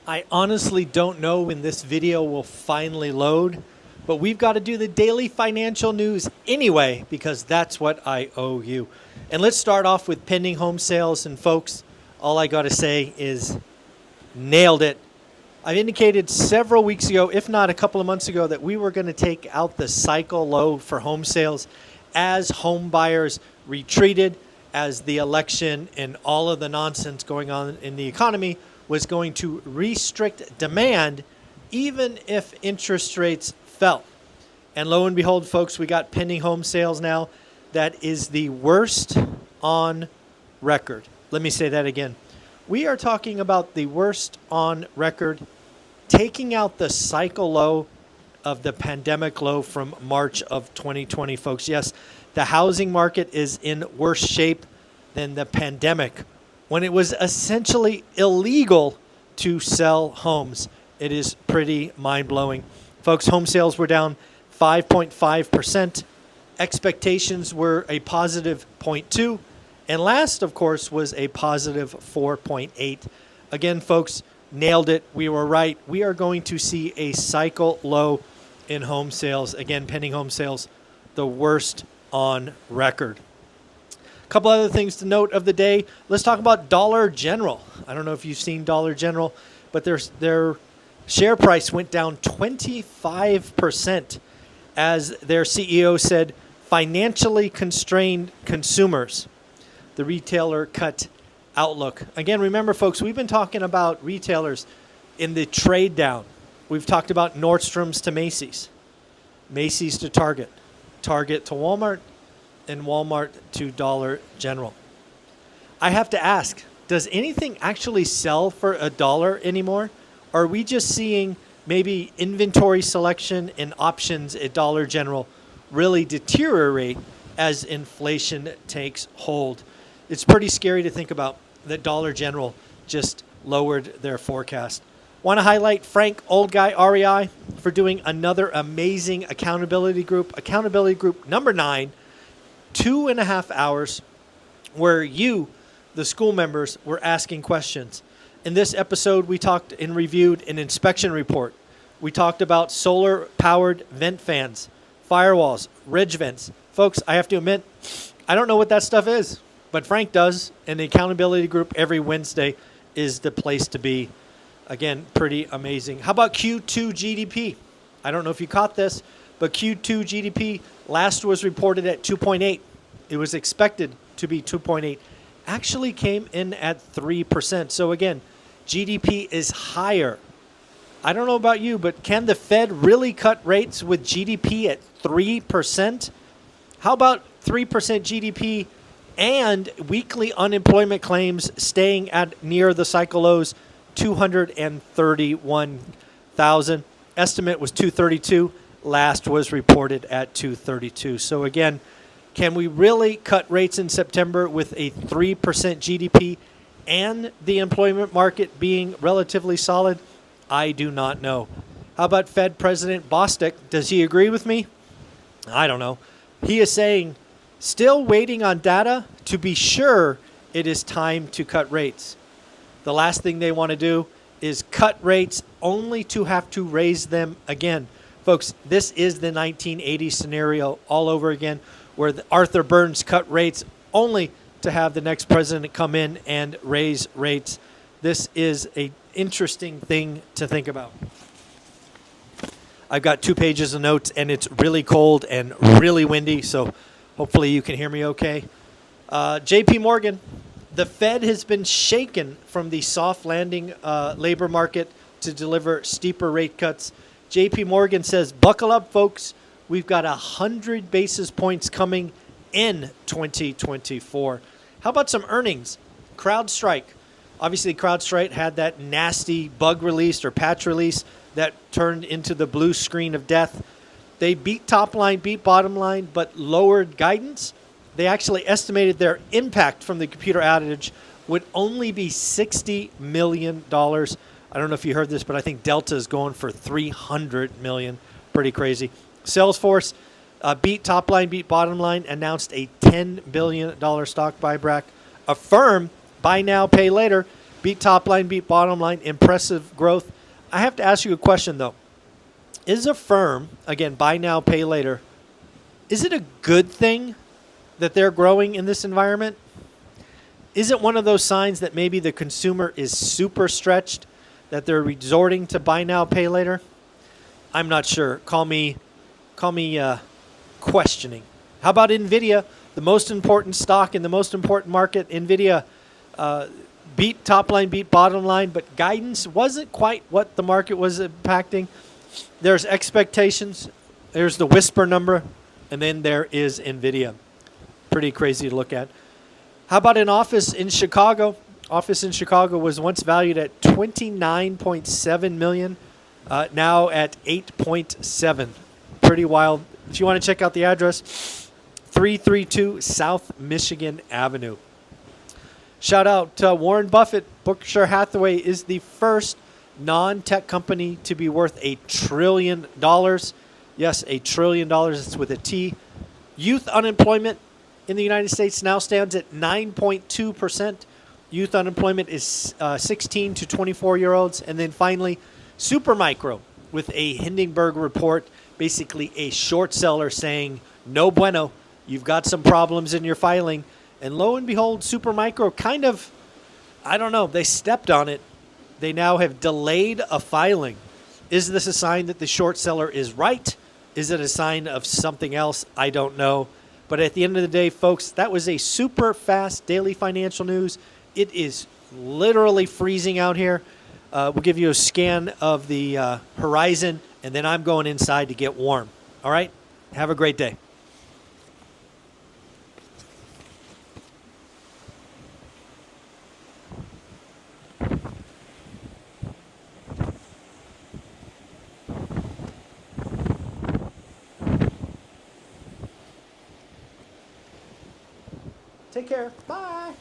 I honestly don't know when this video will finally load, but we've got to do the daily financial news anyway because that's what I owe you. And let's start off with pending home sales. And folks, all I got to say is nailed it. I indicated several weeks ago, if not a couple of months ago, that we were going to take out the cycle low for home sales as home buyers retreated, as the election and all of the nonsense going on in the economy was going to restrict demand even if interest rates fell. And lo and behold, folks, we got pending home sales now. That is the worst on record. Let me say that again. We are talking about the worst on record, taking out the cycle low of the pandemic low from March of 2020, folks. Yes, the housing market is in worse shape than the pandemic, when it was essentially illegal to sell homes. It is pretty mind-blowing. Folks, home sales were down 5.5%. Expectations were a positive 0.2. And last, of course, was a positive 4.8. Again, folks, nailed it. We were right. We are going to see a cycle low in home sales. Again, pending home sales, the worst on record. A couple other things to note of the day. Let's talk about Dollar General. I don't know if you've seen Dollar General, but their share price went down 25% as their CEO said, financially constrained consumers. The retailer cut outlook. Again, remember, folks, we've been talking about retailers in the trade down. We've talked about Nordstrom's to Macy's, Macy's to Target, Target to Walmart, and Walmart to Dollar General. I have to ask, does anything actually sell for $1 anymore? Are we just seeing maybe inventory selection and options at Dollar General really deteriorate as inflation takes hold? It's pretty scary to think about that Dollar General just lowered their forecast. Want to highlight Frank, Old Guy REI, for doing another amazing accountability group number 9, 2.5 hours, where you, the school members, were asking questions. In this episode, we talked and reviewed an inspection report. We talked about solar-powered vent fans, firewalls, ridge vents. Folks, I have to admit, I don't know what that stuff is, but Frank does, and the accountability group every Wednesday is the place to be. Again, pretty amazing. How about Q2 GDP? I don't know if you caught this, but Q2 GDP last was reported at 2.8. It was expected to be 2.8. Actually came in at 3%. So again, GDP is higher. I don't know about you, but can the Fed really cut rates with GDP at 3%? How about 3% GDP and weekly unemployment claims staying at near the cycle lows, 231,000. Estimate was 232. Last was reported at 232. So again, can we really cut rates in September with a 3% GDP and the employment market being relatively solid? I do not know. How about Fed President Bostic? Does he agree with me? I don't know. He is saying, still waiting on data to be sure it is time to cut rates. The last thing they want to do is cut rates only to have to raise them again. Folks, this is the 1980s scenario all over again, where Arthur Burns cut rates only to have the next president come in and raise rates. This is an interesting thing to think about. I've got 2 pages of notes, and it's really cold and really windy, so hopefully you can hear me okay. JP Morgan, the Fed has been shaken from the soft landing labor market to deliver steeper rate cuts. JP Morgan says, buckle up, folks. We've got 100 basis points coming in 2024. How about some earnings? CrowdStrike. Obviously, CrowdStrike had that nasty bug release or patch release that turned into the blue screen of death. They beat top line, beat bottom line, but lowered guidance. They actually estimated their impact from the computer outage would only be $60 million. I don't know if you heard this, but I think Delta is going for $300 million. Pretty crazy. Salesforce beat top line, beat bottom line, announced a $10 billion stock buyback. Affirm, buy now, pay later, beat top line, beat bottom line, impressive growth. I have to ask you a question, though. Is a firm, again, buy now, pay later, is it a good thing that they're growing in this environment? Is it one of those signs that maybe the consumer is super stretched, that they're resorting to buy now, pay later? I'm not sure. Call me questioning. How about NVIDIA, the most important stock in the most important market? NVIDIA beat top line, beat bottom line, but guidance wasn't quite what the market was impacting. There's expectations. There's the whisper number, and then there is NVIDIA. Pretty crazy to look at. How about an office in Chicago? Office in Chicago was once valued at $29.7 million, now at $8.7. Pretty wild. If you want to check out the address, 332 South Michigan Avenue. Shout out to Warren Buffett. Berkshire Hathaway is the first non-tech company to be worth $1 trillion. Yes, $1 trillion. It's with a T. Youth unemployment in the United States now stands at 9.2%. Youth unemployment is 16 to 24-year-olds. And then finally, Supermicro with a Hindenburg report, basically a short seller saying, no bueno, you've got some problems in your filing. And lo and behold, Supermicro kind of, I don't know, they stepped on it. They now have delayed a filing. Is this a sign that the short seller is right? Is it a sign of something else? I don't know. But at the end of the day, folks, that was a super fast daily financial news. It is literally freezing out here. We'll give you a scan of the horizon, and then I'm going inside to get warm. All right? Have a great day. Take care. Bye.